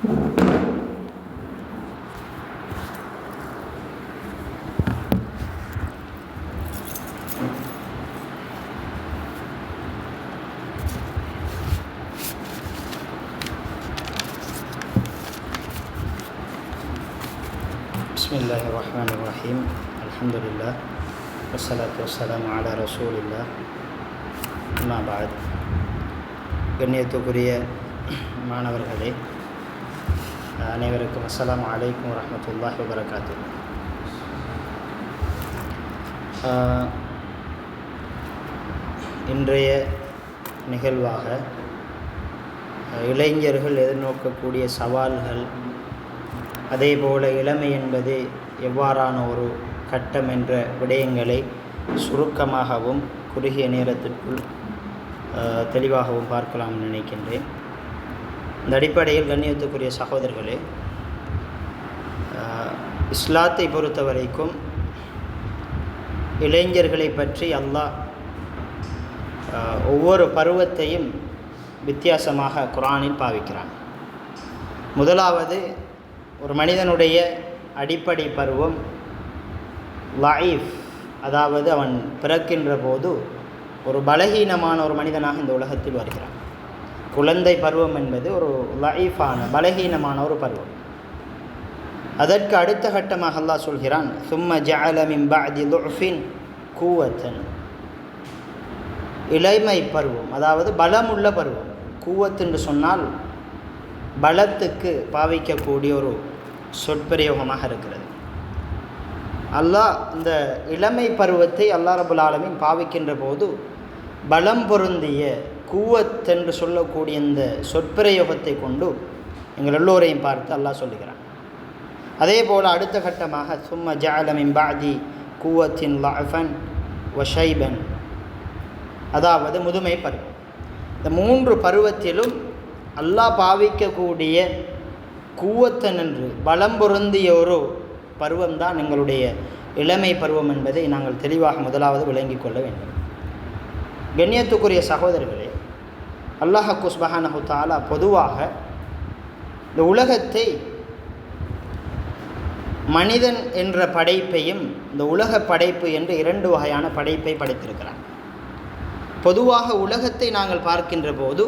பிஸ்மில்லாஹிர்ரஹ்மானிர்ரஹீம். அல்ஹம்துலில்லாஹ் வஸ்ஸலாத்து வஸ்ஸலாமு அலா ரசூலில்லாஹ். அம்மா பஅத். கண்ணியத்துக்குரிய மாணவர்களே, அனைவருக்கும் அஸ்ஸலாமு அலைக்கும் வரஹ்மத்துல்லாஹி வபரகாத்துஹு. இன்றைய நிகழ்வாக இளைஞர்கள் எதிர்நோக்கக்கூடிய சவால்கள், அதேபோல் இளமை என்பது எவ்வாறான ஒரு கட்டம் என்ற விடயங்களை சுருக்கமாகவும் குறுகிய நேரத்திற்குள் தெளிவாகவும் பார்க்கலாம்னு நினைக்கின்றேன். இந்த அடிப்படையில் கண்ணியத்துக்குரிய சகோதரர்களே, இஸ்லாத்தை பொறுத்த வரைக்கும் இளைஞர்களை பற்றி அல்லாஹ் ஒவ்வொரு பருவத்தையும் வித்தியாசமாக குர்ஆனில் பாவிக்கிறான். முதலாவது, ஒரு மனிதனுடைய அடிப்படை பருவம் லைஃப், அதாவது அவன் பிறக்கின்ற போது ஒரு பலகீனமான ஒரு மனிதனாக இந்த உலகத்தில் வருகிறான். குழந்தை பருவம் என்பது ஒரு லைஃபான பலகீனமான ஒரு பருவம். அதற்கு அடுத்த கட்டமாக அல்லாஹ் சொல்கிறான், சும்ம ஜஅல மின் பஅதி லுஃபின் குவத்தன். இளமை பருவம், அதாவது பலமுள்ள பருவம். குவத் என்று சொன்னால் பலத்துக்கு பாவிக்கக்கூடிய ஒரு சொற்பிரயோகமாக இருக்கிறது. அல்லாஹ் இந்த இளமை பருவத்தை அல்லாஹ் ரப்பல் ஆலமீன் பாவிக்கின்ற போது பலம் பொருந்திய குவத் என்று சொல்லக்கூடிய இந்த சொற்பிரயோகத்தை கொண்டு எங்கள் எல்லோரையும் பார்த்து அல்லாஹ் சொல்லுகிறான். அதே போல் அடுத்த கட்டமாக சும்ம ஜஅல மின் பஅதி குவத்தின் லஅஃபன் வஷைபன், அதாவது முதுமை பருவம். இந்த மூன்று பருவத்திலும் அல்லாஹ் பாவிக்கக்கூடிய குவத்தன் என்று பலம் பொருந்திய ஒரு பருவம்தான் எங்களுடைய இளமை பருவம் என்பதை நாங்கள் தெளிவாக முதலாவது விளங்கிக் கொள்ள வேண்டும். கண்ணியத்துக்குரிய சகோதரர்களே, அல்லாஹ் சுப்ஹானஹு தஆலா பொதுவாக இந்த உலகத்தை, மனிதன் என்ற படைப்பையும் இந்த உலக படைப்பு என்று இரண்டு வகையான படைப்பை படைத்திருக்கிறான். பொதுவாக உலகத்தை நாங்கள் பார்க்கின்ற போது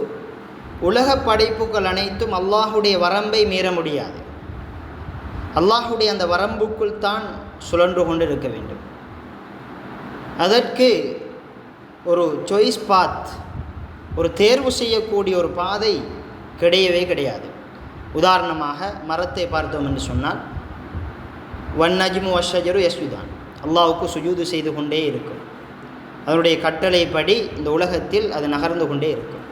உலக படைப்புகள் அனைத்தும் அல்லாஹுடைய வரம்பை மீற முடியாது. அல்லாஹுடைய அந்த வரம்புக்குள் தான் சுழன்று கொண்டு இருக்க வேண்டும். அதற்கு ஒரு சாய்ஸ் பாத், ஒரு தேர்வு செய்யக்கூடிய ஒரு பாதை கிடையவே கிடையாது. உதாரணமாக மரத்தை பார்த்தோம் என்று சொன்னால், வன்னஜ்மு வஷ்ஷஜரு யஸ்ஜுதான், அல்லாஹுக்கு சுஜூது செய்து கொண்டே இருக்கும். அதனுடைய கட்டளைப்படி இந்த உலகத்தில் அது நகர்ந்து கொண்டே இருக்கும்.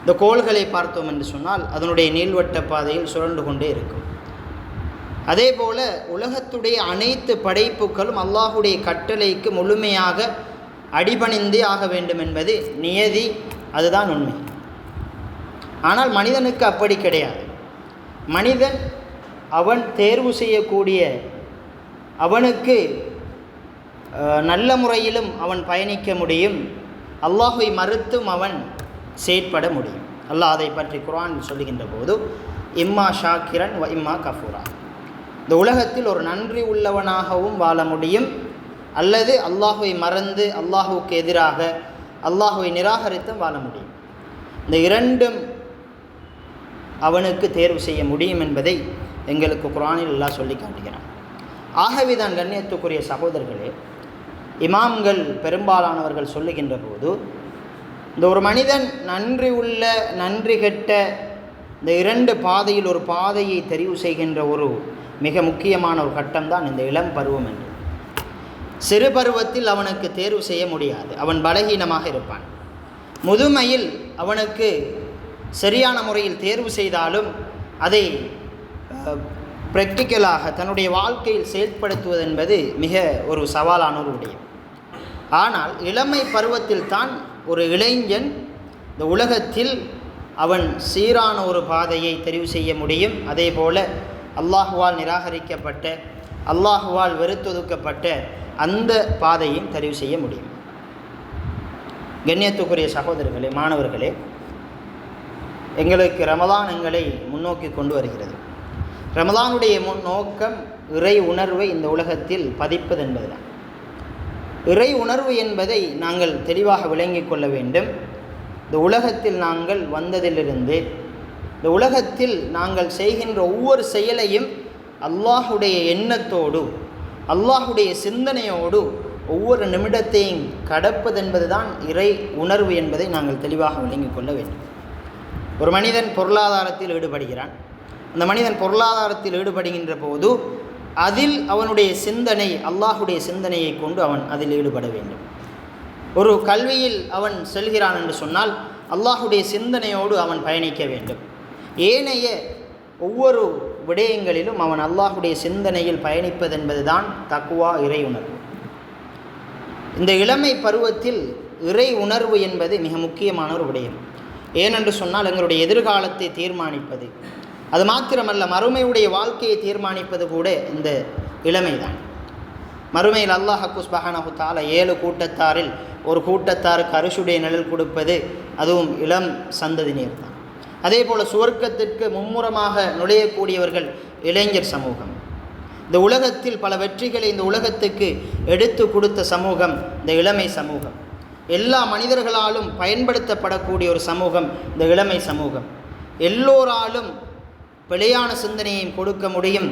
இந்த கோள்களை பார்த்தோம் என்று சொன்னால் அதனுடைய நீள்வட்ட பாதையில் சுழன்று கொண்டே இருக்கும். அதே போல் உலகத்துடைய அனைத்து படைப்புகளும் அல்லாஹுடைய கட்டளைக்கு முழுமையாக அடிபணிந்தே ஆக வேண்டும் என்பது நியதி, அதுதான் உண்மை. ஆனால் மனிதனுக்கு அப்படி கிடையாது. மனிதன் அவன் தேர்வு செய்யக்கூடிய, அவனுக்கு நல்ல முறையிலும் அவன் பயணிக்க முடியும், அல்லாஹை மறுத்தும் அவன் செயற்பட முடியும். அல்லாஹ் அதை பற்றி குர்ஆனில் சொல்லுகின்ற போது, இம்மா ஷாக்கிரன் வ இம்மா கஃபூரா, இந்த உலகத்தில் ஒரு நன்றி உள்ளவனாகவும் வாழ முடியும், அல்லது அல்லாஹுவை மறந்து அல்லாஹுக்கு எதிராக அல்லாஹுவை நிராகரித்தும் வாழ முடியும். இந்த இரண்டும் அவனுக்கு தேர்வு செய்ய முடியும் என்பதை எங்களுக்கு குர்ஆனில் அல்லாஹ் சொல்லி காட்டுகிறான். ஆகவே தான் கண்ணியத்துக்குரிய சகோதரர்களே, இமாம்கள் பெரும்பாலானவர்கள் சொல்லுகின்ற போது, இந்த ஒரு மனிதன் நன்றி உள்ள நன்றி கெட்ட இந்த இரண்டு பாதையில் ஒரு பாதையை தெரிவு செய்கின்ற ஒரு மிக முக்கியமான ஒரு கட்டம்தான் இந்த இளம் பருவம் என்று. சிறு பருவத்தில் அவனுக்கு தேர்வு செய்ய முடியாது, அவன் பலகீனமாக இருப்பான். முதுமையில் அவனுக்கு சரியான முறையில் தேர்வு செய்தாலும் அதை ப்ராக்டிக்கலாக தன்னுடைய வாழ்க்கையில் செயல்படுத்துவது என்பது மிக ஒரு சவாலான ஒரு விடயம். ஆனால் இளமை பருவத்தில் தான் ஒரு இளைஞன் இந்த உலகத்தில் அவன் சீரான ஒரு பாதையை தெரிவு செய்ய முடியும். அதே போல் அல்லாஹுவால் நிராகரிக்கப்பட்ட, அல்லாஹுவால் வெறுத்தொதுக்கப்பட்ட அந்த பாதையும் தெரிவு செய்ய முடியும். கண்ணியத்துக்குரிய சகோதரர்களே, மாணவர்களே, எங்களுக்கு ரமலான் எங்களை முன்னோக்கி கொண்டு வருகிறது. ரமலானுடைய நோக்கம் இறை உணர்வை இந்த உலகத்தில் பதிப்பது என்பதுதான். இறை உணர்வு என்பதை நாங்கள் தெளிவாக விளங்கிக் கொள்ள வேண்டும். இந்த உலகத்தில் நாங்கள் வந்ததிலிருந்து இந்த உலகத்தில் நாங்கள் செய்கின்ற ஒவ்வொரு செயலையும் அல்லாஹுடைய எண்ணத்தோடு அல்லாஹுடைய சிந்தனையோடு ஒவ்வொரு நிமிடத்தையும் கடப்பதென்பது தான் இறை உணர்வு என்பதை நாங்கள் தெளிவாக விளங்கிக் கொள்ள வேண்டும். ஒரு மனிதன் பொருளாதாரத்தில் ஈடுபடுகிறான். அந்த மனிதன் பொருளாதாரத்தில் ஈடுபடுகின்ற போது அதில் அவனுடைய சிந்தனை அல்லாஹுடைய சிந்தனையை கொண்டு அவன் அதில் ஈடுபட வேண்டும். ஒரு கல்வியில் அவன் செல்கிறான் என்று சொன்னால் அல்லாஹுடைய சிந்தனையோடு அவன் பயணிக்க வேண்டும். ஏனைய ஒவ்வொரு விடயங்களிலும் அவன் அல்லாஹுடைய சிந்தனையில் பயணிப்பதென்பது தான் தக்வா, இறை உணர்வு. இந்த இளமை பருவத்தில் இறை உணர்வு என்பது மிக முக்கியமான ஒரு விடயம். ஏனென்று சொன்னால் எங்களுடைய எதிர்காலத்தை தீர்மானிப்பது, அது மாத்திரமல்ல மறுமையுடைய வாழ்க்கையை தீர்மானிப்பது கூட இந்த இளமைதான். மறுமையில் அல்லாஹ் சுப்ஹானஹு தஆலா 7 கூட்டத்தாரில் ஒரு கூட்டத்தாருக்கு அரிசுடைய நிழல் கொடுப்பது அதுவும் இளம் சந்ததியினர் தான். அதே போல் சுவர்க்கத்திற்கு மும்முரமாக நுழையக்கூடியவர்கள் இளைஞர் சமூகம். இந்த உலகத்தில் பல வெற்றிகளை இந்த உலகத்துக்கு எடுத்து கொடுத்த சமூகம் இந்த இளமை சமூகம். எல்லா மனிதர்களாலும் பயன்படுத்தப்படக்கூடிய ஒரு சமூகம் இந்த இளமை சமூகம். எல்லோராலும் பிழையான சிந்தனையும் கொடுக்க முடியும்,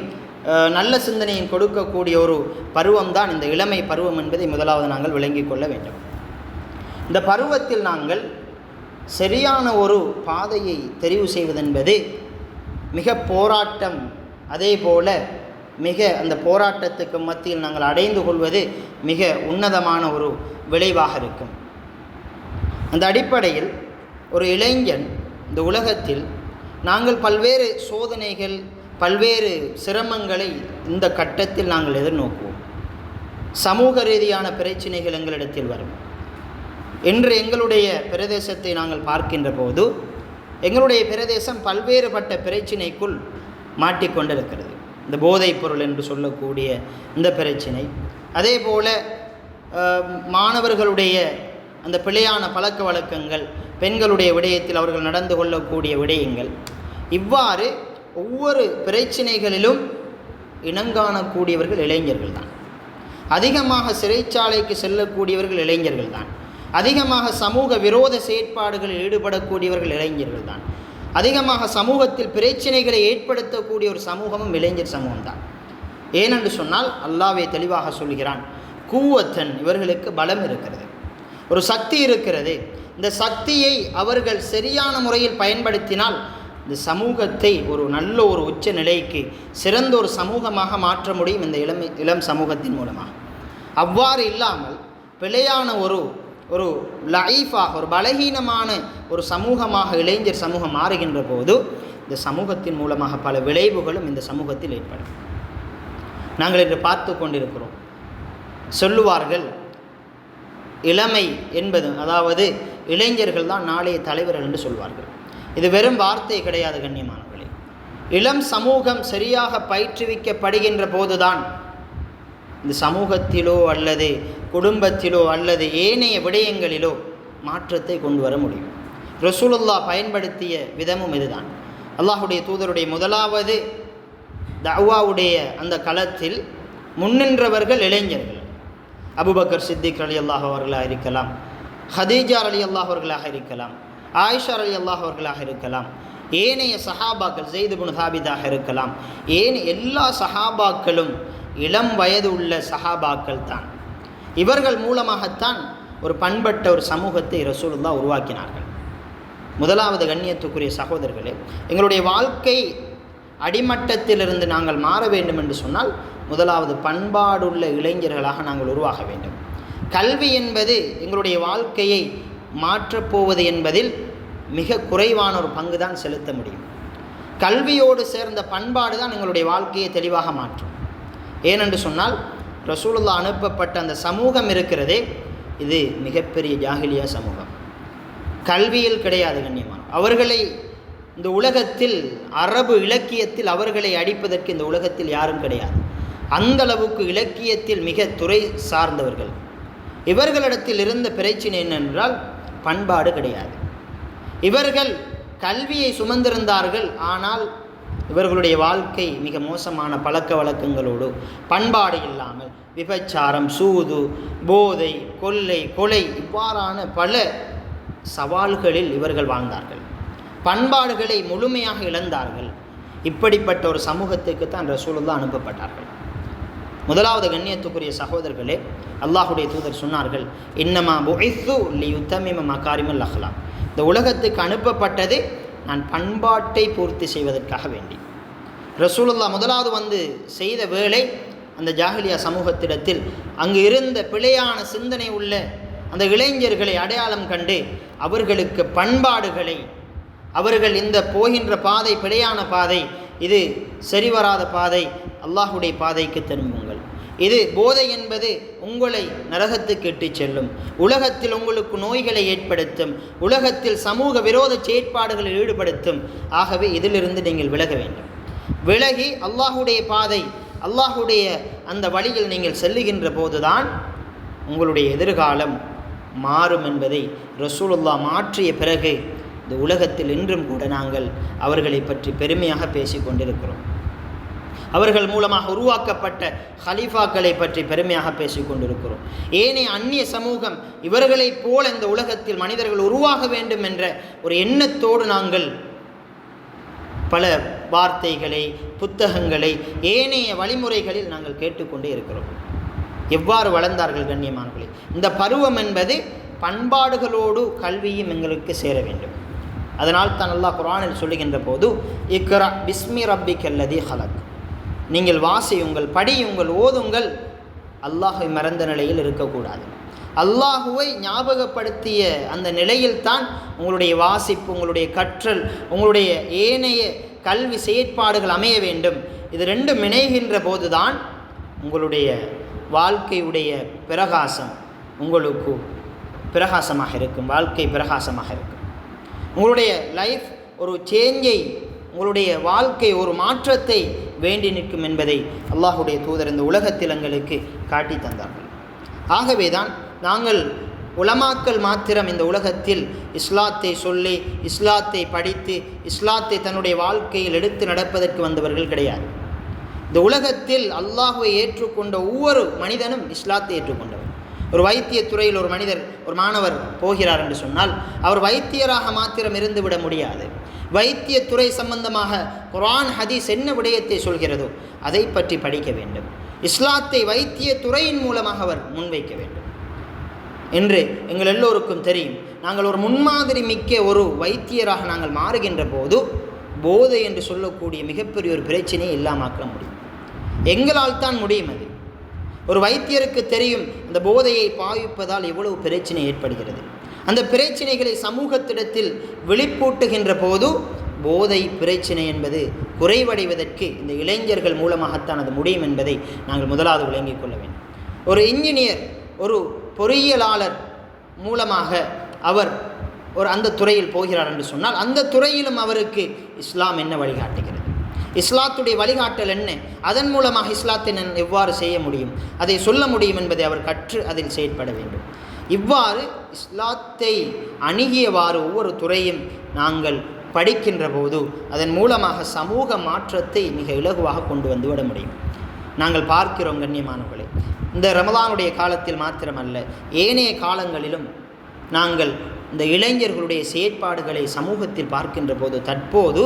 நல்ல சிந்தனையும் கொடுக்கக்கூடிய ஒரு பருவம்தான் இந்த இளமை பருவம் என்பதை முதலாவது நாங்கள் விளங்கிக் கொள்ள வேண்டும். இந்த பருவத்தில் நாங்கள் சரியான ஒரு பாதையை தெரிவு செய்வதென்பது மிக போராட்டம், அதே போல மிக அந்த போராட்டத்துக்கு மத்தியில் நாங்கள் அடைந்து கொள்வது மிக உன்னதமான ஒரு விளைவாக இருக்கும். அந்த அடிப்படையில் ஒரு இளைஞன் இந்த உலகத்தில் நாங்கள் பல்வேறு சோதனைகள் பல்வேறு சிரமங்களை இந்த கட்டத்தில் நாங்கள் எதிர்நோக்குவோம். சமூக ரீதியான பிரச்சனைகள் எங்களிடத்தில் வரும். இன்று எங்களுடைய பிரதேசத்தை நாங்கள் பார்க்கின்ற போது எங்களுடைய பிரதேசம் பல்வேறுபட்ட பிரச்சினைக்குள் மாட்டிக்கொண்டிருக்கிறது. இந்த போதைப் பொருள் என்று சொல்லக்கூடிய இந்த பிரச்சினை, அதே போல் மாணவர்களுடைய அந்த பிழையான பழக்க வழக்கங்கள், பெண்களுடைய விடயத்தில் அவர்கள் நடந்து கொள்ளக்கூடிய விடயங்கள், இவ்வாறு ஒவ்வொரு பிரச்சினைகளிலும் இனங்காணக்கூடியவர்கள் இளைஞர்கள் தான். அதிகமாக சிறைச்சாலைக்கு செல்லக்கூடியவர்கள் இளைஞர்கள் தான். அதிகமாக சமூக விரோத செயற்பாடுகளில் ஈடுபடக்கூடியவர்கள் இளைஞர்கள் தான். அதிகமாக சமூகத்தில் பிரச்சனைகளை ஏற்படுத்தக்கூடிய ஒரு சமூகமும் இளைஞர் சமூகம்தான். ஏனென்று சொன்னால் அல்லாஹ்வே தெளிவாக சொல்கிறான், கூவத்தன், இவர்களுக்கு பலம் இருக்கிறது, ஒரு சக்தி இருக்கிறது. இந்த சக்தியை அவர்கள் சரியான முறையில் பயன்படுத்தினால் இந்த சமூகத்தை ஒரு நல்ல ஒரு உச்ச நிலைக்கு சிறந்த ஒரு சமூகமாக மாற்ற முடியும் இந்த இளம் சமூகத்தின் மூலமாக. அவ்வாறு இல்லாமல் பிழையான ஒரு லைஃபாக, ஒரு பலகீனமான ஒரு சமூகமாக இளைஞர் சமூகம் மாறுகின்ற போது இந்த சமூகத்தின் மூலமாக பல விளைவுகளும் இந்த சமூகத்தில் ஏற்படும். நாங்கள் இன்று பார்த்து கொண்டிருக்கிறோம். சொல்லுவார்கள், இளமை என்பது, அதாவது இளைஞர்கள் தான் நாளைய தலைவர்கள் என்று சொல்வார்கள். இது வெறும் வார்த்தை கிடையாது கண்ணியமானவர்களே. இளம் சமூகம் சரியாக பயிற்றுவிக்கப்படுகின்ற போதுதான் இந்த சமூகத்திலோ அல்லது குடும்பத்திலோ அல்லது ஏனைய விடயங்களிலோ மாற்றத்தை கொண்டு வர முடியும். ரசூலுல்லாஹ் பயன்படுத்திய விதமும் இதுதான். அல்லாஹுடைய தூதருடைய முதலாவது தஅவாவுடைய அந்த களத்தில் முன்னின்றவர்கள் இளைஞர்கள். அபூபக்கர் சித்திக் ரலியல்லாஹு அவர்களாக இருக்கலாம், ஹதீஜா ரலியல்லாஹு அவர்களாக இருக்கலாம், ஆயிஷா ரலியல்லாஹு அவர்களாக இருக்கலாம், ஏனைய சஹாபாக்கள் ஸைத் இப்னு சாபிதாக இருக்கலாம். எல்லா சஹாபாக்களும் இளம் வயது உள்ள சஹாபாக்கள் தான். இவர்கள் மூலமாகத்தான் ஒரு பண்பட்ட ஒரு சமூகத்தை ரசூலுல்லாஹ் உருவாக்கினார்கள். முதலாவது கண்ணியத்துக்குரிய சகோதரர்களே, எங்களுடைய வாழ்க்கை அடிமட்டத்திலிருந்து நாங்கள் மாற வேண்டும் என்று சொன்னால் முதலாவது பண்பாடுள்ள இளைஞர்களாக நாங்கள் உருவாக வேண்டும். கல்வி என்பது எங்களுடைய வாழ்க்கையை மாற்றப்போவது என்பதில் மிக குறைவான ஒரு பங்கு தான் செலுத்த முடியும். கல்வியோடு சேர்ந்த பண்பாடு தான் எங்களுடைய வாழ்க்கையை தெளிவாக மாற்றும். ஏனென்று சொன்னால் ரசூலுல்லாஹ் அனுப்பப்பட்ட அந்த சமூகம் இருக்கிறதே, இது மிகப்பெரிய ஜாஹிலியா சமூகம். கல்வியில் கிடையாது கண்ணியமான. அவர்களை இந்த உலகத்தில் அரபு இலக்கியத்தில் அவர்களை அடிப்பதற்கு இந்த உலகத்தில் யாரும் கிடையாது. அந்த அளவுக்கு இலக்கியத்தில் மிக துறை சார்ந்தவர்கள். இவர்களிடத்தில் இருந்த பிரச்சனை என்னென்றால் பண்பாடு கிடையாது. இவர்கள் கல்வியை சுமந்திருந்தார்கள். ஆனால் இவர்களுடைய வாழ்க்கை மிக மோசமான பழக்க வழக்கங்களோடு, பண்பாடு இல்லாமல், விபச்சாரம், சூது, போதை, கொலை இவ்வாறான பல சவால்களில் இவர்கள் வாழ்ந்தார்கள். பண்பாடுகளை முழுமையாக இழந்தார்கள். இப்படிப்பட்ட ஒரு சமூகத்துக்கு தான் ரசூலுல்லாஹ் அனுப்பப்பட்டார்கள். முதலாவது கண்ணியத்துக்குரிய சகோதரர்களே, அல்லாஹுடைய தூதர் சொன்னார்கள், இன்னமா புஇத்து லியுத்தமிம மகாரிமல் அஹ்லாக். இந்த உலகத்துக்கு அனுப்பப்பட்டது நான் பண்பாட்டை பூர்த்தி செய்வதற்காக வேண்டி. ரசூலுல்லாஹ் முதலாவது வந்து செய்த வேளை அந்த ஜாஹிலியா சமூகத்திடத்தில் அங்கு இருந்த பிழையான சிந்தனை உள்ள அந்த இளைஞர்களை அடையாளம் கண்டு அவர்களுக்கு பண்பாடுகளை, அவர்கள் இந்த போகின்ற பாதை பிழையான பாதை, இது சரிவராத பாதை, அல்லாஹுடைய பாதைக்கு திரும்புங்கள், இது போதை என்பது உங்களை நரகத்துக்கு இட்டுச் செல்லும், உலகத்தில் உங்களுக்கு நோய்களை ஏற்படுத்தும், உலகத்தில் சமூக விரோத செயற்பாடுகளில் ஈடுபடுத்தும், ஆகவே இதிலிருந்து நீங்கள் விலக வேண்டும். விலகி அல்லாஹுடைய பாதை, அல்லாஹுடைய அந்த வழியில் நீங்கள் செல்லுகின்ற போதுதான் உங்களுடைய எதிர்காலம் மாறும் என்பதை ரசூலுல்லாஹ் மாற்றிய பிறகு இந்த உலகத்தில் இன்றும் கூட நாங்கள் அவர்களை பற்றி பெருமையாக பேசி கொண்டிருக்கிறோம். அவர்கள் மூலமாக உருவாக்கப்பட்ட ஹலீஃபாக்களை பற்றி பெருமையாக பேசி கொண்டிருக்கிறோம். ஏனைய அந்நிய சமூகம் இவர்களைப் போல இந்த உலகத்தில் மனிதர்கள் உருவாக வேண்டும் என்ற ஒரு எண்ணத்தோடு நாங்கள் பல வார்த்தைகளை, புத்தகங்களை, ஏனைய வழிமுறைகளில் நாங்கள் கேட்டுக்கொண்டே இருக்கிறோம். எவ்வாறு வளர்ந்தார்கள் கண்ணியமானவர்களே? இந்த பருவம் என்பது பண்பாடுகளோடு கல்வியும் எங்களுக்கு சேர வேண்டும். அதனால் தான் அல்லாஹ் குர்ஆனில் சொல்லுகின்ற போது, இக்ரா பிஸ்மி ரப்பிக்கல்லதி ஹலக், நீங்கள் வாசியுங்கள், படியுங்கள், ஓதுங்கள், அல்லாஹை மறந்த நிலையில் இருக்கக்கூடாது. அல்லாஹுவை ஞாபகப்படுத்திய அந்த நிலையில்தான் உங்களுடைய வாசிப்பு, உங்களுடைய கற்றல், உங்களுடைய ஏனைய கல்வி செயற்பாடுகள் அமைய வேண்டும். இது ரெண்டும் இணைகின்ற போதுதான் உங்களுடைய வாழ்க்கையுடைய பிரகாசம் உங்களுக்கு பிரகாசமாக இருக்கும், வாழ்க்கை பிரகாசமாக இருக்கும். உங்களுடைய லைஃப் ஒரு சேஞ்சை, உங்களுடைய வாழ்க்கை ஒரு மாற்றத்தை வேண்டி நிற்கும் என்பதை அல்லாஹுடைய தூதர் இந்த உலகத்தில் எங்களுக்கு காட்டி தந்தார்கள். ஆகவே தான் நாங்கள் உலமாக்கள் மாத்திரம் இந்த உலகத்தில் இஸ்லாத்தை சொல்லி, இஸ்லாத்தை படித்து, இஸ்லாத்தை தன்னுடைய வாழ்க்கையில் எடுத்து நடப்பதற்கு வந்தவர்கள் கிடையாது. இந்த உலகத்தில் அல்லாஹுவை ஏற்றுக்கொண்ட ஒவ்வொரு மனிதனும் இஸ்லாத்தை ஏற்றுக்கொண்டவர். ஒரு வைத்தியத்துறையில் ஒரு மனிதர், ஒரு மாணவர் போகிறார் என்று சொன்னால் அவர் வைத்தியராக மாத்திரம் இருந்து விட முடியாது. வைத்தியத்துறை சம்பந்தமாக குர்ஆன் ஹதீஸ் என்ன விடயத்தை சொல்கிறதோ அதை பற்றி படிக்க வேண்டும். இஸ்லாத்தை வைத்தியத்துறையின் மூலமாக அவர் முன்வைக்க வேண்டும் என்று எங்கள் எல்லோருக்கும் தெரியும். நாங்கள் ஒரு முன்மாதிரி மிக்க ஒரு வைத்தியராக நாங்கள் மாறுகின்ற போது போதை என்று சொல்லக்கூடிய மிகப்பெரிய ஒரு பிரச்சனையை இல்லாமக்க முடியும். எங்களால் தான் முடியும். அது ஒரு வைத்தியருக்கு தெரியும் அந்த போதையை பாவிப்பதால் எவ்வளவு பிரச்சனை ஏற்படுகிறது. அந்த பிரச்சனைகளை சமூகத்திடத்தில் வெளிப்பூட்டுகின்ற போது போதை பிரச்சனை என்பது குறைவடைவதற்கு இந்த இளைஞர்கள் மூலமாகத்தான் அது முடியும் என்பதை நாங்கள் முதலாவது விளங்கிக் கொள்ள வேண்டும். ஒரு இன்ஜினியர், ஒரு பொறியியலாளர் மூலமாக அவர் ஒரு அந்த துறையில் போகிறார் என்று சொன்னால் அந்த துறையிலும் அவருக்கு இஸ்லாம் என்ன வழிகாட்டுகிறது, இஸ்லாத்துடைய வழிகாட்டல் என்ன, அதன் மூலமாக இஸ்லாத்தை நான் எவ்வாறு செய்ய முடியும், அதை சொல்ல முடியும் என்பதை அவர் கற்று அதில் செயற்பட வேண்டும். இவ்வாறு இஸ்லாத்தை அணுகியவாறு ஒவ்வொரு துறையும் நாங்கள் படிக்கின்ற போது அதன் மூலமாக சமூக மாற்றத்தை மிக இலகுவாக கொண்டு வந்து விட முடியும். நாங்கள் பார்க்கிறோம் கண்ணியமானவர்களே, இந்த ரமலானுடைய காலத்தில் மாத்திரமல்ல ஏனைய காலங்களிலும் நாங்கள் இந்த இளைஞர்களுடைய செயற்பாடுகளை சமூகத்தில் பார்க்கின்ற போது தற்போது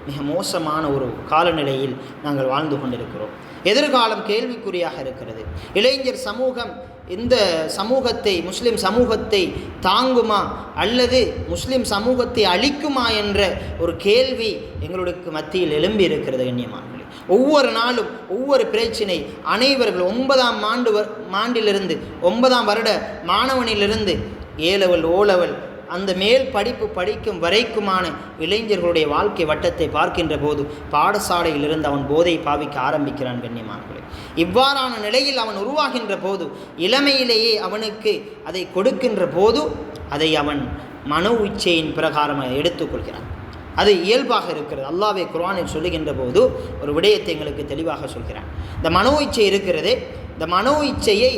மிக மோசமான ஒரு காலநிலையில் நாங்கள் வாழ்ந்து கொண்டிருக்கிறோம். எதிர்காலம் கேள்விக்குறியாக இருக்கிறது. இளைஞர் சமூகம் இந்த சமூகத்தை, முஸ்லிம் சமூகத்தை தாங்குமா அல்லது முஸ்லிம் சமூகத்தை அழிக்குமா என்ற ஒரு கேள்வி எங்களுக்கு மத்தியில் எழும்பி இருக்கிறது கண்ணியமானவர்களே. ஒவ்வொரு நாளும் ஒவ்வொரு பிரச்சனை, அனைவர்கள் 9ஆம் ஆண்டிலிருந்து 9ஆம் வருட மாணவனிலிருந்து A-level O-level அந்த மேல் படிப்பு படிக்கும் வரைக்குமான இளைஞர்களுடைய வாழ்க்கை வட்டத்தை பார்க்கின்ற போது பாடசாலையிலிருந்து அவன் போதை பாவிக்க ஆரம்பிக்கிறான் கண்ணியமானவர்களே. இவ்வாறான நிலையில் அவன் உருவாகின்ற போது இளமையிலேயே அவனுக்கு அதை கொடுக்கின்ற போது அதை அவன் மனோ இச்சையின் பிரகாரமாக எடுத்துக்கொள்கிறான். அது இயல்பாக இருக்கிறது. அல்லாஹ்வே குர்ஆனில் சொல்லுகின்ற போது ஒரு விடயத்தை எங்களுக்கு தெளிவாக சொல்கிறான். இந்த மனோ இச்சை இருக்கிறதே, இந்த மனோ இச்சையை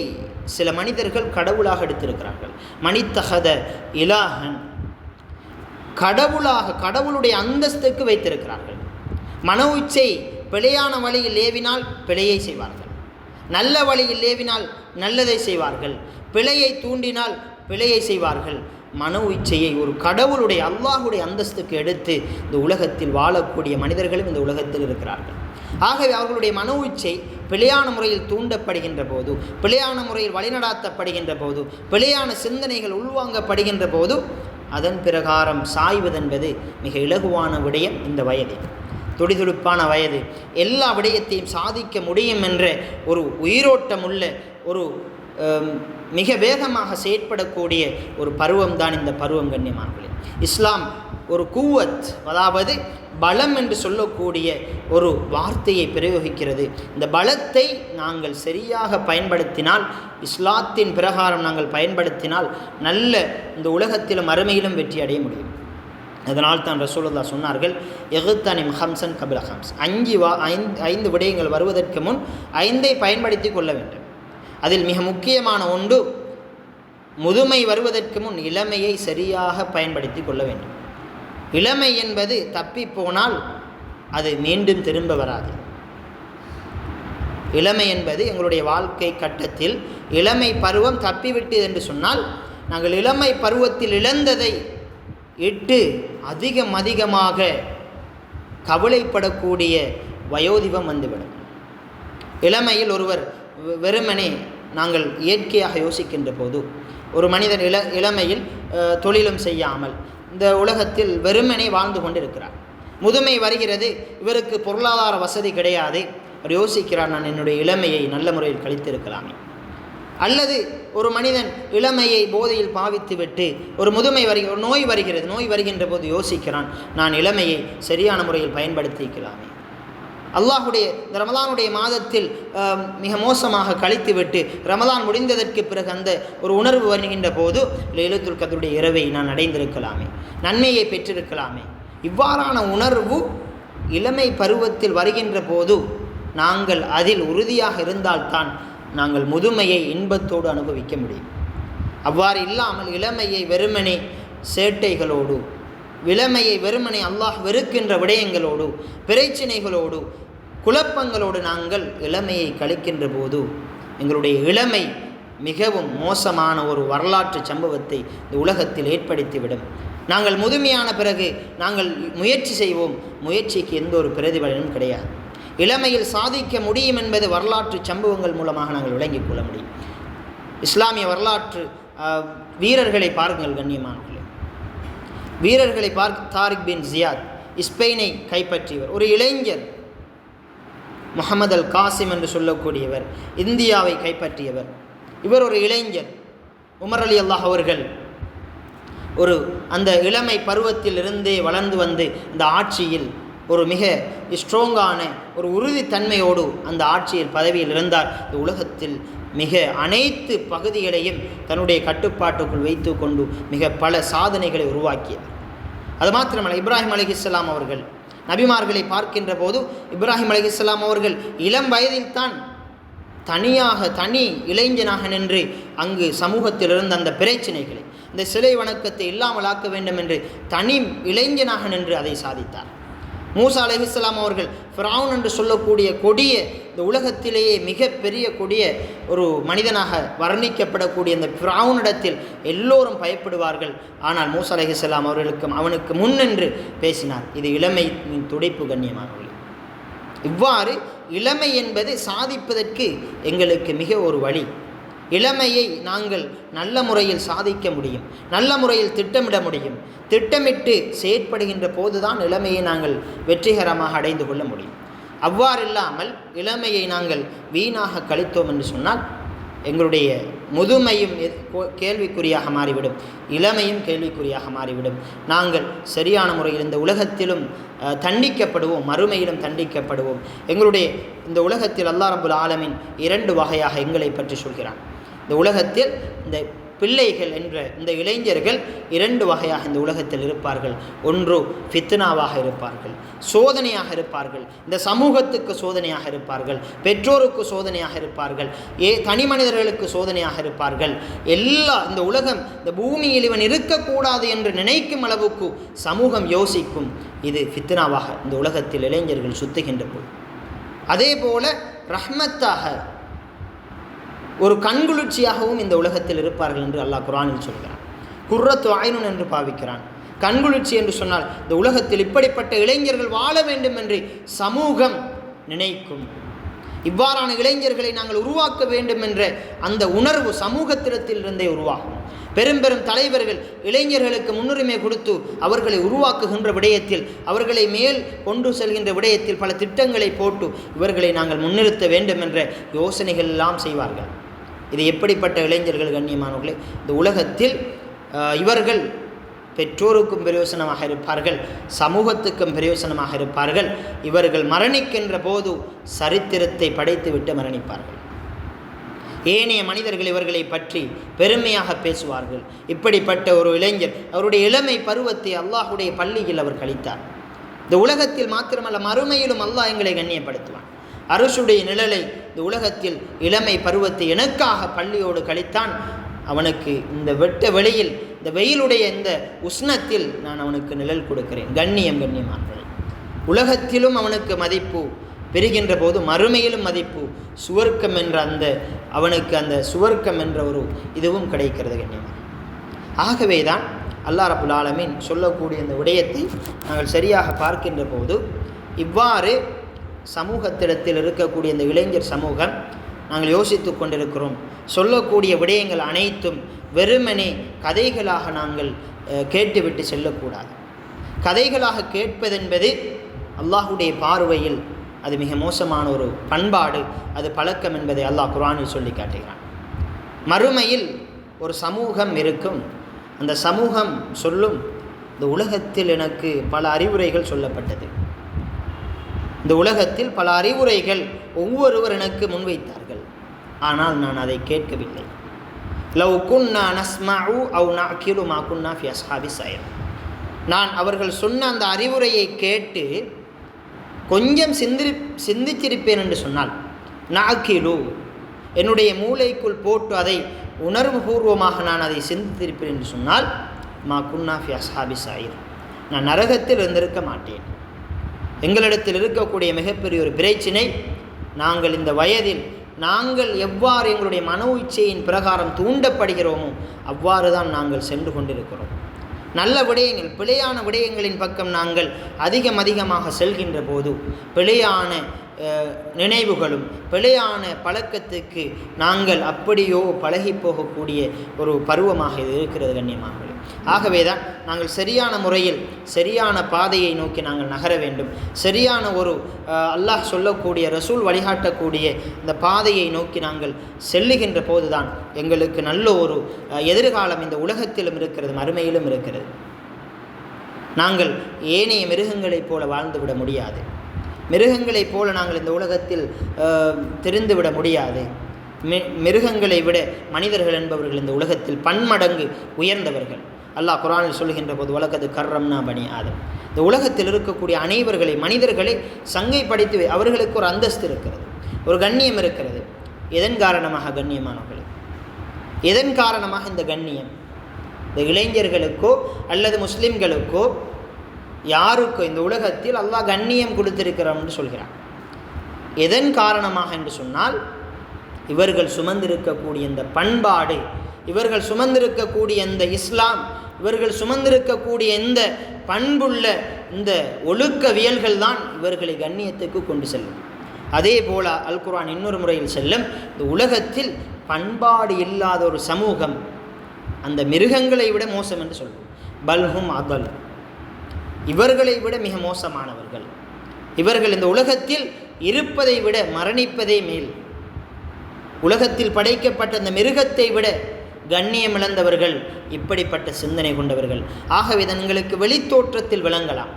சில மனிதர்கள் கடவுளாக எடுத்திருக்கிறார்கள். மனித்தஹத இலாஹன், கடவுளுடைய அந்தஸ்துக்கு வைத்திருக்கிறார்கள். மன இச்சை பிழையான வழியில் ஏவினால் பிழையை செய்வார்கள், நல்ல வழியில் ஏவினால் நல்லதை செய்வார்கள், பிழையை தூண்டினால் பிழையை செய்வார்கள். மன இச்சையை ஒரு கடவுளுடைய அல்லாஹுடைய அந்தஸ்துக்கு எடுத்து இந்த உலகத்தில் வாழக்கூடிய மனிதர்களும் இந்த உலகத்தில் இருக்கிறார்கள். ஆகவே அவர்களுடைய மன இச்சை பிழையான முறையில் தூண்டப்படுகின்ற போது, பிழையான முறையில் வழிநடாத்தப்படுகின்ற போது, பிழையான சிந்தனைகள் உள்வாங்கப்படுகின்ற போது அதன் பிரகாரம் சாய்வதென்பது மிக இலகுவான விடயம். இந்த வயதில் துடிதுடிப்பான வயது, எல்லா விடயத்தையும் சாதிக்க முடியும் என்ற ஒரு உயிரோட்டம் உள்ள ஒரு மிக வேகமாக செயற்படக்கூடிய ஒரு பருவம்தான் இந்த பருவம். கண்ணியமானவர்களே, இஸ்லாம் ஒரு குவத், அதாவது பலம் என்று சொல்லக்கூடிய ஒரு வார்த்தையை பிரயோகிக்கிறது. இந்த பலத்தை நாங்கள் சரியாக பயன்படுத்தினால், இஸ்லாத்தின் பிரகாரம் நாங்கள் பயன்படுத்தினால் நல்ல இந்த உலகத்திலும் அருமையிலும் வெற்றி அடைய முடியும். அதனால் தான் ரசூலுல்லாஹ் சொன்னார்கள், எகுத்தனிம் ஹம்சன் கபில ஹம்ஸ், 5 விடயங்கள் வருவதற்கு முன் 5ஐ பயன்படுத்தி கொள்ள வேண்டும். அதில் மிக முக்கியமான ஒன்று, முதுமை வருவதற்கு முன் இளமையை சரியாக பயன்படுத்தி கொள்ள வேண்டும். இளமை என்பது தப்பி போனால் அது மீண்டும் திரும்ப வராது. இளமை என்பது எங்களுடைய வாழ்க்கை கட்டத்தில் இளமை பருவம் தப்பிவிட்டது என்று சொன்னால், நாங்கள் இளமை பருவத்தில் இழந்ததை இட்டு அதிகமாக கவலைப்படக்கூடிய வயோதிபம் வந்துவிடும். இளமையில் ஒருவர் வெறுமனே நாங்கள் இயற்கையாக யோசிக்கின்ற போது, ஒரு மனிதன் இளமையில் தொழிலும் செய்யாமல் இந்த உலகத்தில் வெறுமனே வாழ்ந்து கொண்டு இருக்கிறார். முதுமை வருகிறது, இவருக்கு பொருளாதார வசதி கிடையாது. அவர் யோசிக்கிறார், நான் என்னுடைய இளமையை நல்ல முறையில் கழித்திருக்கலாமே. அல்லது ஒரு மனிதன் இளமையை போதையில் பாவித்துவிட்டு ஒரு ஒரு நோய் வருகிறது, நோய் வருகின்ற போது யோசிக்கிறான், நான் இளமையை சரியான முறையில் பயன்படுத்திக்கலாமே. அல்லாஹுடைய இந்த ரமலானுடைய மாதத்தில் மிக மோசமாக கழித்துவிட்டு ரமலான் முடிந்ததற்கு பிறகு அந்த ஒரு உணர்வு வருகின்ற போது லைலத்துல் கத்ருடைய இரவை நான் அடைந்திருக்கலாமே, நன்மையை பெற்றிருக்கலாமே. இவ்வாறான உணர்வு இளமை பருவத்தில் வருகின்ற போது நாங்கள் அதில் உறுதியாக இருந்தால்தான் நாங்கள் முதுமையை இன்பத்தோடு அனுபவிக்க முடியும். அவ்வாறு இல்லாமல் இளமையை வெறுமனே சேட்டைகளோடு, இளமையை வெறுமனே அல்லாஹ் வெறுக்கின்ற விடயங்களோடு, பிரச்சனைகளோடு, குழப்பங்களோடு நாங்கள் இளமையை கழிக்கின்ற போது எங்களுடைய இளமை மிகவும் மோசமான ஒரு வரலாற்று சம்பவத்தை இந்த உலகத்தில் ஏற்படுத்திவிடும். நாங்கள் முதுமையான பிறகு நாங்கள் முயற்சி செய்வோம், முயற்சிக்கு எந்த ஒரு பிரதிபலனும் கிடையாது. இளமையில் சாதிக்க முடியும் என்பது வரலாற்று சம்பவங்கள் மூலமாக நாங்கள் விளங்கிக் கொள்ள முடியும். இஸ்லாமிய வரலாற்று வீரர்களை பாருங்கள் கண்ணியமானவர்களே, வீரர்களை தாரிக் பின் ஜியாத் ஸ்பெயினை கைப்பற்றியவர், ஒரு இளைஞர். முஹம்மது அல் காசிம் என்று சொல்லக்கூடியவர் இந்தியாவை கைப்பற்றியவர். இவர் ஒரு இளைஞர். உமர் அலி அல்லாஹ் அவர்கள் ஒரு அந்த இளமை பருவத்தில் இருந்தே வளர்ந்து வந்து இந்த ஆட்சியில் ஒரு மிக ஸ்ட்ராங்கான ஒரு உறுதித்தன்மையோடு அந்த ஆட்சியில் பதவியில் இருந்தார். இந்த உலகத்தில் மிக அனைத்து பகுதிகளையும் தன்னுடைய கட்டுப்பாட்டுக்குள் வைத்து கொண்டு மிக பல சாதனைகளை உருவாக்கியவர். அது மாத்திரமல்ல, இப்ராஹிம் அலைஹிஸ்ஸலாம் அவர்கள் நபிமார்களை பார்க்கின்ற போது இப்ராஹிம் அலைஹிஸ்ஸலாம் அவர்கள் இளம் வயதில்தான் தனி இளைஞனாக நின்று அங்கு சமூகத்தில் இருந்த அந்த பிரச்சனைகளை, இந்த சிலை வணக்கத்தை இல்லாமலாக்க வேண்டும் என்று தனி இளைஞனாக நின்று அதை சாதித்தார். மூசா அலைஹிஸ்ஸலாம் அவர்கள் ஃபிரௌன் என்று சொல்லக்கூடிய கொடிய, இந்த உலகத்திலேயே மிக பெரிய கொடிய ஒரு மனிதனாக வர்ணிக்கப்படக்கூடிய இந்த ஃபிரௌனிடத்தில் எல்லோரும் பயப்படுவார்கள். ஆனால் மூசா அலைஹிஸ்ஸலாம் அவனுக்கு முன்னின்று பேசினார். இது இளமையின் துடைப்பு கண்ணியமானவர்களே. இவ்வாறு இளமை என்பது சாதிப்பதற்கு எங்களுக்கு மிக ஒரு வழி. இளமையை நாங்கள் நல்ல முறையில் சாதிக்க முடியும், நல்ல முறையில் திட்டமிட முடியும். திட்டமிட்டு செயற்படுகின்ற போதுதான் இளமையை நாங்கள் வெற்றிகரமாக அடைந்து கொள்ள முடியும். அவ்வாறு இல்லாமல் இளமையை நாங்கள் வீணாக கழித்தோம் என்று சொன்னால் எங்களுடைய முதுமையும் கேள்விக்குறியாக மாறிவிடும், இளமையும் கேள்விக்குறியாக மாறிவிடும். நாங்கள் சரியான முறையில் இந்த உலகத்திலும் தண்டிக்கப்படுவோம், மறுமையிலும் தண்டிக்கப்படுவோம். எங்களுடைய இந்த உலகத்தில் அல்லாஹ் ரப்புல் ஆலமீன் 2 வகையாக எங்களை பற்றி சொல்கிறான். இந்த உலகத்தில் இந்த பிள்ளைகள் என்ற இந்த இளைஞர்கள் 2 வகையாக இந்த உலகத்தில் இருப்பார்கள். ஒன்று ஃபித்னாவாக இருப்பார்கள், சோதனையாக இருப்பார்கள், இந்த சமூகத்துக்கு சோதனையாக இருப்பார்கள், பெற்றோருக்கு சோதனையாக இருப்பார்கள், தனி மனிதர்களுக்கு சோதனையாக இருப்பார்கள். இந்த உலகம், இந்த பூமியில் இவன் இருக்கக்கூடாது என்று நினைக்கும் அளவுக்கு சமூகம் யோசிக்கும். இது ஃபித்னாவாக இந்த உலகத்தில் இளைஞர்கள் சுத்துகின்ற போது. அதே போல ரஹ்மத்தாக, ஒரு கண்குளிர்ச்சியாகவும் இந்த உலகத்தில் இருப்பார்கள் என்று அல்லாஹ் குர்ஆனில் சொல்கிறான். குர்ரத்து ஐனுன் என்று பாவிக்கிறான். கண்குளிர்ச்சி என்று சொன்னால் இந்த உலகத்தில் இப்படிப்பட்ட இளைஞர்கள் வாழ வேண்டும் என்று சமூகம் நினைக்கும். இவ்வாறான இளைஞர்களை நாங்கள் உருவாக்க வேண்டும் என்ற அந்த உணர்வு சமூகத்திடத்திலிருந்தே உருவாகும். பெரும் பெரும் தலைவர்கள் இளைஞர்களுக்கு முன்னுரிமை கொடுத்து அவர்களை உருவாக்குகின்ற விடயத்தில், அவர்களை மேல் கொண்டு செல்கின்ற விடயத்தில் பல திட்டங்களை போட்டு இவர்களை நாங்கள் முன்னிறுத்த வேண்டும் என்ற யோசனைகள் எல்லாம் செய்வார்கள். இது எப்படிப்பட்ட இளைஞர்கள் கண்ணியமானவர்களே? இந்த உலகத்தில் இவர்கள் பெற்றோருக்கும் பிரயோசனமாக இருப்பார்கள், சமூகத்துக்கும் பிரயோசனமாக இருப்பார்கள். இவர்கள் மரணிக்கின்ற போது சரித்திரத்தை படைத்துவிட்டு மரணிப்பார்கள். ஏனைய மனிதர்கள் இவர்களை பற்றி பெருமையாக பேசுவார்கள். இப்படிப்பட்ட ஒரு இளைஞர் அவருடைய இளமை பருவத்தை அல்லாஹுடைய பள்ளியில் அவர் கழித்தார். இந்த உலகத்தில் மாத்திரமல்ல, மறுமையிலும் அல்லாஹ் எங்களை கண்ணியப்படுத்துவான். அரசுடைய நிழலை இந்த உலகத்தில் இளமை பருவத்தை எனக்காக பள்ளியோடு கழித்தான். அவனுக்கு இந்த வெட்ட வெளியில், இந்த வெயிலுடைய இந்த உஷ்ணத்தில் நான் அவனுக்கு நிழல் கொடுக்கிறேன். கண்ணியமானவர்களே, உலகத்திலும் அவனுக்கு மதிப்பு பெறுகின்ற போது மறுமையிலும் மதிப்பு, சுவர்க்கம் என்ற அவனுக்கு அந்த சுவர்க்கம் என்ற ஒரு இதுவும் கிடைக்கிறது கண்ணியமாக. ஆகவே தான் அல்லாஹ் ரப்புல் ஆலமீன் சொல்லக்கூடிய இந்த விடயத்தை நாங்கள் சரியாக பார்க்கின்ற போது, இவ்வாறு சமூகத்திடத்தில் இருக்கக்கூடிய இந்த இளைஞர் சமூகம் நாங்கள் யோசித்து கொண்டிருக்கிறோம். சொல்லக்கூடிய விடயங்கள் அனைத்தும் வெறுமனே கதைகளாக நாங்கள் கேட்டுவிட்டு செல்லக்கூடாது. கதைகளாக கேட்பதென்பது அல்லாஹுடைய பார்வையில் அது மிக மோசமான ஒரு பண்பாடு, அது பழக்கம் என்பதை அல்லாஹ் குர்ஆனில் சொல்லி காட்டுகிறான். மறுமையில் ஒரு சமூகம் இருக்கும். அந்த சமூகம் சொல்லும், இந்த உலகத்தில் எனக்கு பல அறிவுரைகள் சொல்லப்பட்டது. இந்த உலகத்தில் பல அறிவுரைகள் ஒவ்வொருவர் எனக்கு முன்வைத்தார்கள், ஆனால் நான் அதை கேட்கவில்லை. லவ் குன்னா நஸ்மஉ அவ் நஅகிலு மா குன்னா ஃபி அஸ்ஹாபி ஸயர். நான் அவர்கள் சொன்ன அந்த அறிவுரையை கேட்டு கொஞ்சம் சிந்திச்சிருப்பேன் என்று சொன்னால், நஅகிலு என்னுடைய மூளைக்குள் போட்டு அதை உணர்வுபூர்வமாக நான் அதை சிந்தித்திருப்பேன் என்று சொன்னால், மா குன்னா ஃபி அஸ்ஹாபி ஸயர், நான் நரகத்தில் இருந்திருக்க மாட்டேன். எங்களிடத்தில் இருக்கக்கூடிய மிகப்பெரிய ஒரு பிரச்சனை, நாங்கள் இந்த வயதில் நாங்கள் எவ்வாறு எங்களுடைய மன இச்சையின் பிரகாரம் தூண்டப்படுகிறோமோ அவ்வாறு தான் நாங்கள் சென்று கொண்டிருக்கிறோம். நல்ல விடயங்கள், பிழையான விடயங்களின் பக்கம் நாங்கள் அதிகமாக செல்கின்ற போது பிழையான நினைவுகளும் பிழையான பழக்கத்துக்கு நாங்கள் அப்படியோ பழகி போகக்கூடிய ஒரு பருவமாக இது இருக்கிறது கண்ணியமாக. ஆகவே தான் நாங்கள் சரியான முறையில் சரியான பாதையை நோக்கி நாங்கள் நகர வேண்டும். சரியான ஒரு அல்லாஹ் சொல்லக்கூடிய, ரசூல் வழிகாட்டக்கூடிய இந்த பாதையை நோக்கி நாங்கள் செல்லுகின்ற போதுதான் எங்களுக்கு நல்ல ஒரு எதிர்காலம் இந்த உலகத்திலும் இருக்கிறது, மறுமையிலும் இருக்கிறது. நாங்கள் ஏனைய மிருகங்களைப் போல வாழ்ந்துவிட முடியாது. மிருகங்களைப் போல நாங்கள் இந்த உலகத்தில் தெரிந்துவிட முடியாது. மிருகங்களை விட மனிதர்கள் என்பவர்கள் இந்த உலகத்தில் பன்மடங்கு உயர்ந்தவர்கள். அல்லாஹ் குர்ஆனில் சொல்கின்ற போது, வலகது கர்ரம்னா பனி ஆதம், இந்த உலகத்தில் இருக்கக்கூடிய அனைவர்களை, மனிதர்களை சங்கைப்படுத்தி அவர்களுக்கு ஒரு அந்தஸ்து இருக்கிறது, ஒரு கண்ணியம் இருக்கிறது. எதன் காரணமாக கண்ணியமானவர்கள்? எதன் காரணமாக இந்த கண்ணியம்? இந்த இளைஞர்களுக்கோ அல்லது முஸ்லிம்களுக்கோ யாருக்கோ இந்த உலகத்தில் அல்லாஹ் கண்ணியம் கொடுத்திருக்கிறான் என்று சொல்கிறான். எதன் காரணமாக என்று சொன்னால், இவர்கள் சுமந்திருக்கக்கூடிய இந்த பண்பாடு, இவர்கள் சுமந்திருக்கக்கூடிய இந்த இஸ்லாம், இவர்கள் சுமந்திருக்கக்கூடிய இந்த பண்புள்ள இந்த ஒழுக்கவியல்கள் தான் இவர்களை கண்ணியத்துக்கு கொண்டு செல்லும். அதே போல அல் குர்ஆன் இன்னொரு முறையில் செல்லும், இந்த உலகத்தில் பண்பாடு இல்லாத ஒரு சமூகம் அந்த மிருகங்களை விட மோசம் என்று சொல்லும். பல்ஹும் அதல், இவர்களை விட மிக மோசமானவர்கள். இவர்கள் இந்த உலகத்தில் இருப்பதை விட மரணிப்பதே மேல். உலகத்தில் படைக்கப்பட்ட அந்த மிருகத்தை விட கண்ணியம் இழந்தவர்கள் இப்படிப்பட்ட சிந்தனை கொண்டவர்கள். ஆகவே தான் எங்களுக்கு வெளித்தோற்றத்தில் விளங்கலாம்.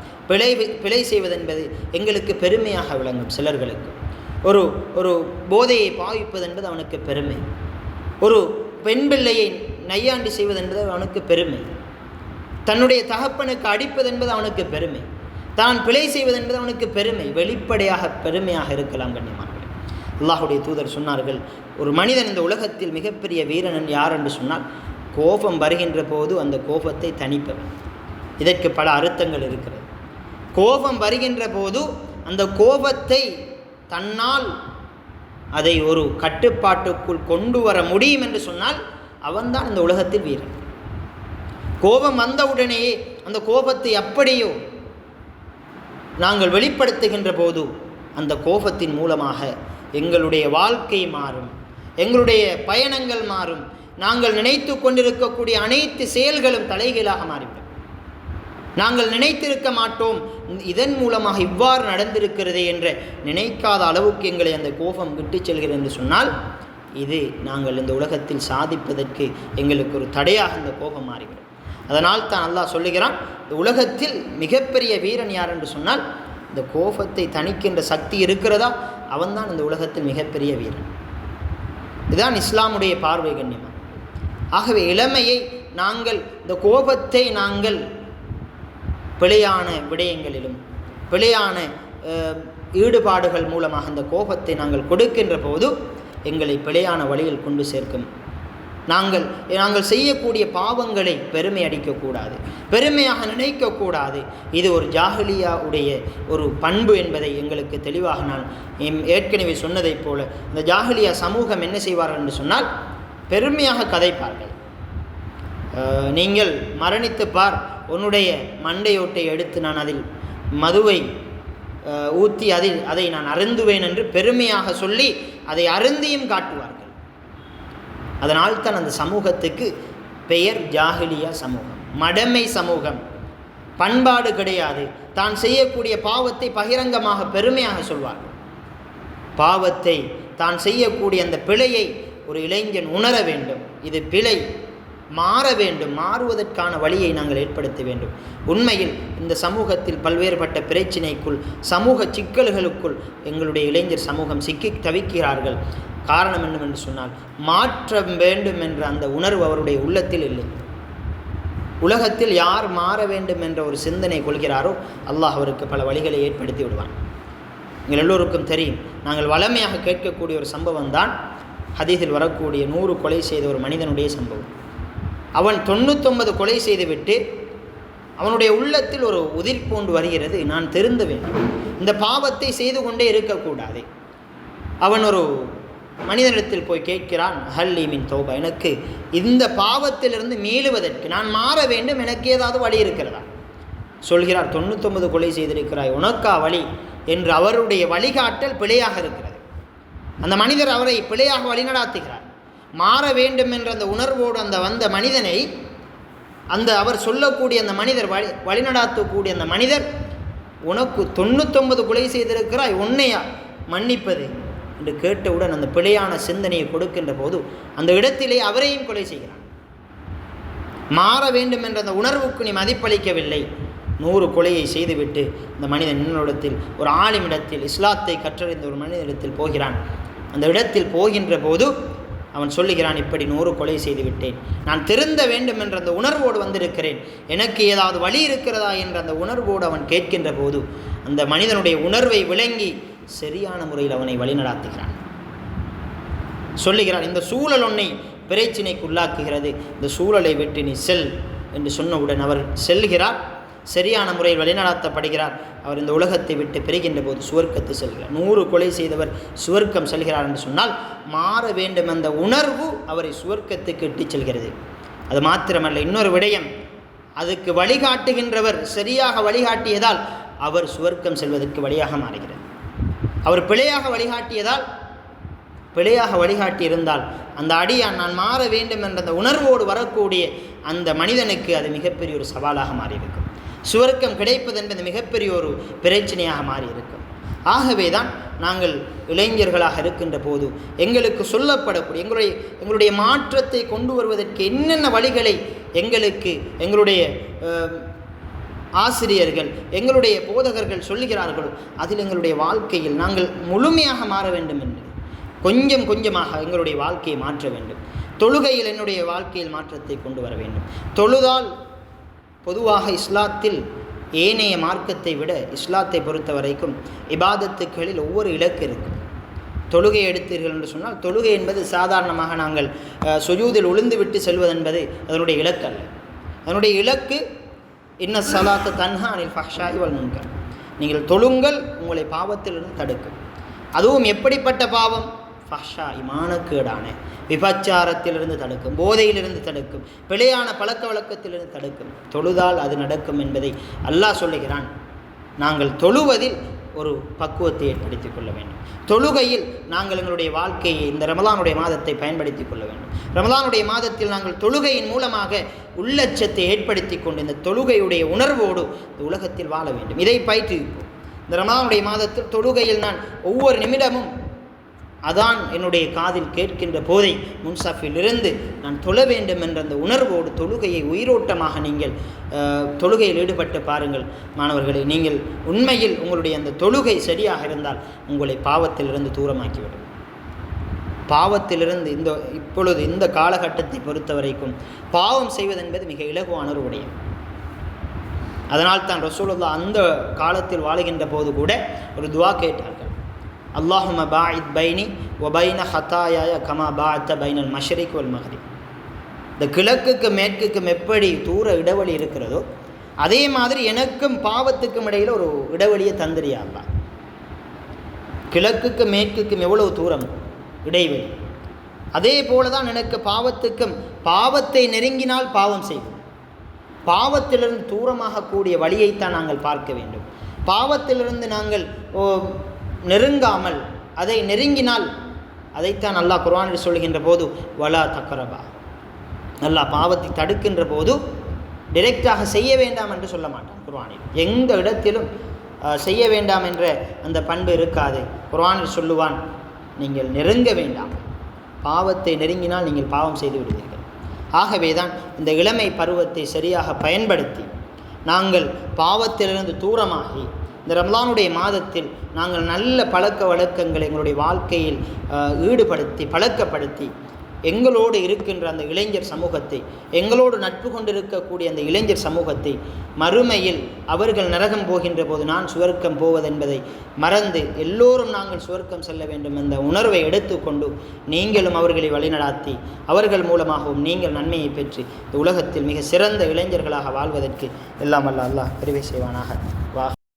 பிழை செய்வதென்பது எங்களுக்கு பெருமையாக விளங்கும். சிலர்களுக்கு ஒரு போதையை பாவிப்பது என்பது அவனுக்கு பெருமை. ஒரு பெண் பிள்ளையை நையாண்டி செய்வது என்பது அவனுக்கு பெருமை, தன்னுடைய தகப்பனுக்கு அடிப்பது என்பது அவனுக்கு பெருமை, தான் பிழை செய்வது என்பது அவனுக்கு பெருமை, வெளிப்படையாக பெருமையாக இருக்கலாம். கண்ணியமானவர்களே, அல்லாஹுடைய தூதர் சொன்னார்கள், ஒரு மனிதன் இந்த உலகத்தில் மிகப்பெரிய வீரன் யார் என்று சொன்னால் கோபம் வருகின்ற போது அந்த கோபத்தை தணிப்பவன். இதற்கு பல அர்த்தங்கள் இருக்கிறது. கோபம் வருகின்ற போது அந்த கோபத்தை தன்னால் அதை ஒரு கட்டுப்பாட்டுக்குள் கொண்டு வர முடியும் என்று சொன்னால் அவன்தான் இந்த உலகத்தில் வீரன். கோபம் வந்தவுடனேயே அந்த கோபத்தை அப்படியோ நாங்கள் வெளிப்படுத்துகின்ற போது அந்த கோபத்தின் மூலமாக எங்களுடைய வாழ்க்கை மாறும், எங்களுடைய பயணங்கள் மாறும், நாங்கள் நினைத்து கொண்டிருக்கக்கூடிய அனைத்து செயல்களும் தலைகீழாக மாறிவிடும். நாங்கள் நினைத்திருக்க மாட்டோம், இதன் மூலமாக இவ்வாறு நடந்திருக்கிறதே என்ற நினைக்காத அளவுக்கு எங்களை அந்த கோபம் விட்டு செல்கிறது என்று சொன்னால் இது நாங்கள் இந்த உலகத்தில் சாதிப்பதற்கு எங்களுக்கு ஒரு தடையாக இந்த கோபம் மாறிவிடும். அதனால் தான் அல்லாஹ் சொல்லுகிறான், இந்த உலகத்தில் மிகப்பெரிய வீரன் யார் என்று சொன்னால் இந்த கோபத்தை தணிக்கின்ற சக்தி இருக்கிறதா அவன்தான் இந்த உலகத்தில் மிகப்பெரிய வீரன். இதுதான் இஸ்லாமுடைய பார்வை கண்ணியமா. ஆகவே இளமையை நாங்கள் இந்த கோபத்தை நாங்கள் பிழையான விடயங்களிலும் பிழையான ஈடுபாடுகள் மூலமாக அந்த கோபத்தை நாங்கள் கொடுக்கின்ற போது எங்களை பிழையான வழியில் கொண்டு சேர்க்கும். நாங்கள் செய்யக்கூடிய பாவங்களை பெருமை அடிக்கக்கூடாது, பெருமையாக நினைக்கக்கூடாது. இது ஒரு ஜாஹிலியா உடைய ஒரு பண்பு என்பதை எங்களுக்கு தெளிவாக நான் ஏற்கனவே சொன்னதைப் போல இந்த ஜாஹிலியா சமூகம் என்ன செய்வார்கள் என்று சொன்னால் பெருமையாக கதைப்பார்கள். நீங்கள் மரணித்து பார், உன்னுடைய மண்டையோட்டை எடுத்து நான் அதில் மதுவை ஊற்றி அதை நான் அருந்துவேன் என்று பெருமையாக சொல்லி அதை அருந்தியும் காட்டுவார்கள். அதனால்தான் அந்த சமூகத்துக்கு பெயர் ஜாஹிலியா சமூகம், மடமை சமூகம். பண்பாடு கிடையாது. தான் செய்யக்கூடிய பாவத்தை பகிரங்கமாக பெருமையாக சொல்வார்கள். பாவத்தை தான் செய்யக்கூடிய அந்த பிழையை ஒரு இளைஞன் உணர வேண்டும், இது பிழை, மாற வேண்டும், மாறுவதற்கான வழியை நாங்கள் ஏற்படுத்த வேண்டும். உண்மையில் இந்த சமூகத்தில் பல்வேறுபட்ட பிரச்சினைக்குள் சமூக சிக்கல்களுக்குள் எங்களுடைய இளைஞர் சமூகம் சிக்கி தவிக்கிறார்கள். காரணம் என்னவென்று சொன்னால் மாற்றம் வேண்டும் என்ற அந்த உணர்வு அவருடைய உள்ளத்தில் இல்லை. உலகத்தில் யார் மாற வேண்டும் என்ற ஒரு சிந்தனை கொள்கிறாரோ அல்லாஹ் அவருக்கு பல வழிகளை ஏற்படுத்தி விடுவான். எங்கள் எல்லோருக்கும் தெரியும், நாங்கள் வளமையாக கேட்கக்கூடிய ஒரு சம்பவம் தான் ஹதீஸில் வரக்கூடிய 100 கொலை செய்த ஒரு மனிதனுடைய சம்பவம். அவன் 99 கொலை செய்துவிட்டு அவனுடைய உள்ளத்தில் ஒரு உதிர்ப்போண்டு வருகிறது, நான் திருந்த வேண்டும், இந்த பாவத்தை செய்து கொண்டே இருக்கக்கூடாது. அவன் ஒரு மனிதனிடத்தில் போய் கேட்கிறான், ஹல்லி மின் தௌபா, எனக்கு இந்த பாவத்திலிருந்து மீளுவதற்கு நான் மாற வேண்டும், எனக்கு ஏதாவது வழி இருக்கிறதா? சொல்கிறார், 99 கொலை செய்திருக்கிறாய், உனக்கா வழி என்று அவருடைய வழிகாட்டல் பிழையாக இருக்கிறது. அந்த மனிதர் அவரை பிழையாக வழிநடாத்துகிறார். மாற வேண்டும் என்ற அந்த உணர்வோடு அந்த வந்த மனிதனை அவர் சொல்லக்கூடிய அந்த மனிதர் வழிநடாத்தக்கூடிய அந்த மனிதர், உனக்கு 99 கொலை செய்திருக்கிறாய், உன்னையா மன்னிப்பது என்று கேட்டவுடன் அந்த பிழையான சிந்தனையை கொடுக்கின்ற போது அந்த இடத்திலே அவரையும் கொலை செய்கிறான். மாற வேண்டும் என்ற அந்த உணர்வுக்கு நீ மதிப்பளிக்கவில்லை. 100 கொலையை செய்துவிட்டு இந்த மனிதன் இன்னொருடத்தில் ஒரு ஆலிமிடத்தில் இஸ்லாத்தை கற்றறிந்த ஒரு மனிதனிடத்தில் போகிறான். அந்த இடத்தில் போகின்ற போது அவன் சொல்லுகிறான், இப்படி 100 கொலை செய்து விட்டேன், நான் திருந்த வேண்டும் என்ற அந்த உணர்வோடு வந்திருக்கிறேன், எனக்கு ஏதாவது வழி இருக்கிறதா என்ற அந்த உணர்வோடு அவன் கேட்கின்ற போது அந்த மனிதனுடைய உணர்வை விளங்கி சரியான முறையில் அவனை வழிநடாத்துகிறான். சொல்லுகிறான், இந்த சூழல் உன்னை பிரச்சினைக்கு உள்ளாக்குகிறது, இந்த சூழலை விட்டு நீ செல் என்று சொன்னவுடன் அவர் செல்கிறார். சரியான முறையில் வழிநடத்தப்படுகிறார். அவர் இந்த உலகத்தை விட்டு பிரிகின்ற போது சுவர்க்கத்தை செல்கிறார். 100 கொலை செய்தவர் சுவர்க்கம் செல்கிறார் என்று சொன்னால் மாற வேண்டும் அந்த உணர்வு அவரை சுவர்க்கத்துக்கு இட்டுச் செல்கிறது. அது மாத்திரமல்ல, இன்னொரு விடயம், அதுக்கு வழிகாட்டுகின்றவர் சரியாக வழிகாட்டியதால் அவர் சுவர்க்கம் செல்வதற்கு வழியாக மாறுகிறார். அவர் பிழையாக வழிகாட்டியிருந்தால் அந்த அடியான் நான் மாற வேண்டும் என்ற அந்த உணர்வோடு வரக்கூடிய அந்த மனிதனுக்கு அது மிகப்பெரிய ஒரு சவாலாக மாறியிருக்கும். சுவர்க்கம் கிடைப்பது என்பது மிகப்பெரிய ஒரு பிரச்சனையாக மாறியிருக்கும். ஆகவே தான் நாங்கள் இளைஞர்களாக இருக்கின்ற போது எங்களுக்கு சொல்லப்படக்கூடிய எங்களுடைய மாற்றத்தை கொண்டு வருவதற்கு என்னென்ன வழிகளை எங்களுடைய ஆசிரியர்கள், எங்களுடைய போதகர்கள் சொல்லுகிறார்களோ அதில் எங்களுடைய வாழ்க்கையில் நாங்கள் முழுமையாக மாற வேண்டும் என்று கொஞ்சம் கொஞ்சமாக எங்களுடைய வாழ்க்கையை மாற்ற வேண்டும். தொழுகையில் என்னுடைய வாழ்க்கையில் மாற்றத்தை கொண்டு வர வேண்டும். தொழுதால் பொதுவாக இஸ்லாத்தில் ஏனைய மார்க்கத்தை விட இஸ்லாத்தை பொறுத்த வரைக்கும் இபாதத்துக்களில் ஒவ்வொரு இலக்கு இருக்கும். தொழுகை எடுத்தீர்கள் என்று சொன்னால் தொழுகை என்பது சாதாரணமாக நாங்கள் சுஜூதில் உளுந்து விட்டு செல்வதென்பது அதனுடைய இலக்கு அல்ல. அதனுடைய இலக்கு இன்ன ஸலாத்த தன்ஹா அனில் ஃபஹ்ஷாஇ வல் முன்கர். நீங்கள் தொழுங்கள், உங்களை பாவத்திலிருந்து தடுக்கும். அதுவும் எப்படிப்பட்ட பாவம்? ஃபஹ்ஷா, மானக்கேடான விபச்சாரத்திலிருந்து தடுக்கும், போதையிலிருந்து தடுக்கும், பிழையான பழக்க வழக்கத்திலிருந்து தடுக்கும். தொழுதால் அது நடக்கும் என்பதை அல்லாஹ் சொல்லுகிறான். நாங்கள் தொழுவதில் ஒரு பக்குவத்தை ஏற்படுத்திக் கொள்ள வேண்டும். தொழுகையில் நாங்கள் எங்களுடைய வாழ்க்கையை இந்த ரமலானுடைய மாதத்தை பயன்படுத்தி கொள்ள வேண்டும். ரமலானுடைய மாதத்தில் நாங்கள் தொழுகையின் மூலமாக உள்ளச்சத்தை ஏற்படுத்தி கொண்டு இந்த தொழுகையுடைய உணர்வோடு இந்த உலகத்தில் வாழ வேண்டும். இதை பயிற்றுவிப்போம். இந்த ரமலானுடைய மாதத்தில் தொழுகையில் நான் ஒவ்வொரு நிமிடமும் அதான் என்னுடைய காதில் கேட்கின்ற போதை முன்சாஃபிலிருந்து நான் தொழ வேண்டும் என்ற அந்த உணர்வோடு தொழுகையை உயிரோட்டமாக நீங்கள் தொழுகையில் ஈடுபட்டு பாருங்கள் மாணவர்களே. நீங்கள் உண்மையில் உங்களுடைய அந்த தொழுகை சரியாக இருந்தால் உங்களை பாவத்திலிருந்து தூரமாக்கிவிடும். பாவத்திலிருந்து இப்பொழுது இந்த காலகட்டத்தை பொறுத்த வரைக்கும் பாவம் செய்வதென்பது மிக இலகுவான ஒரு விடயம். அதனால் தான் ரசூலுல்லாஹ் அந்த காலத்தில் வாழுகின்ற போது கூட ஒரு துவா கேட்டார்கள். அல்லாஹும்ம பாஇத் பைனி வ பைன ஹதாயாய கமா பாஅத்த பைனல் மஷ்ரிக் வல் மக்ரிப். இந்த கிழக்குக்கு மேற்குக்கும் எப்படி தூர இடைவெளி இருக்கிறதோ அதே மாதிரி எனக்கும் பாவத்துக்கும் இடையில் ஒரு இடைவெளியை தந்திரியா அல்லாஹ். கிழக்குக்கும் மேற்குக்கும் எவ்வளவு தூரம் இடைவெளி, அதே போல தான் எனக்கு பாவத்துக்கும். பாவத்தை நெருங்கினால் பாவம் செய்வோம். பாவத்திலிருந்து தூரமாக கூடிய வழியைத்தான் நாங்கள் பார்க்க வேண்டும். பாவத்திலிருந்து நாங்கள் நெருங்காமல் அதை நெருங்கினால் அதைத்தான் அல்லாஹ் குர்ஆனில் சொல்கின்ற போது வலா தக்ரபா, அல்லாஹ் பாவத்தை தடுக்கின்ற போது டைரெக்டாக செய்ய வேண்டாம் என்று சொல்ல மாட்டான். குர்ஆனில் எந்த இடத்திலும் செய்ய வேண்டாம் என்ற அந்த பண்பு இருக்காது. குர்ஆனில் சொல்லுவான், நீங்கள் நெருங்க வேண்டாம், பாவத்தை நெருங்கினால் நீங்கள் பாவம் செய்து விடுவீர்கள். ஆகவே தான் இந்த இளமை பருவத்தை சரியாக பயன்படுத்தி நாங்கள் பாவத்திலிருந்து தூரமாகி இந்த ரமலானுடைய மாதத்தில் நாங்கள் நல்ல பழக்க வழக்கங்களை எங்களுடைய வாழ்க்கையில் ஈடுபடுத்தி பழக்கப்படுத்தி எங்களோடு இருக்கின்ற அந்த இளைஞர் சமூகத்தை, எங்களோடு நட்பு கொண்டிருக்கக்கூடிய அந்த இளைஞர் சமூகத்தை மறுமையில் அவர்கள் நரகம் போகின்ற போது நான் சுவர்க்கம் போவதென்பதை மறந்து எல்லோரும் நாங்கள் சுவர்க்கம் செல்ல வேண்டும் என்ற உணர்வை எடுத்துக்கொண்டு நீங்களும் அவர்களை வழிநடாத்தி அவர்கள் மூலமாகவும் நீங்கள் நன்மையை பெற்று இந்த உலகத்தில் மிக சிறந்த இளைஞர்களாக வாழ்வதற்கு எல்லாம் வல்ல அல்லாஹ் பெருமை செய்வானாக.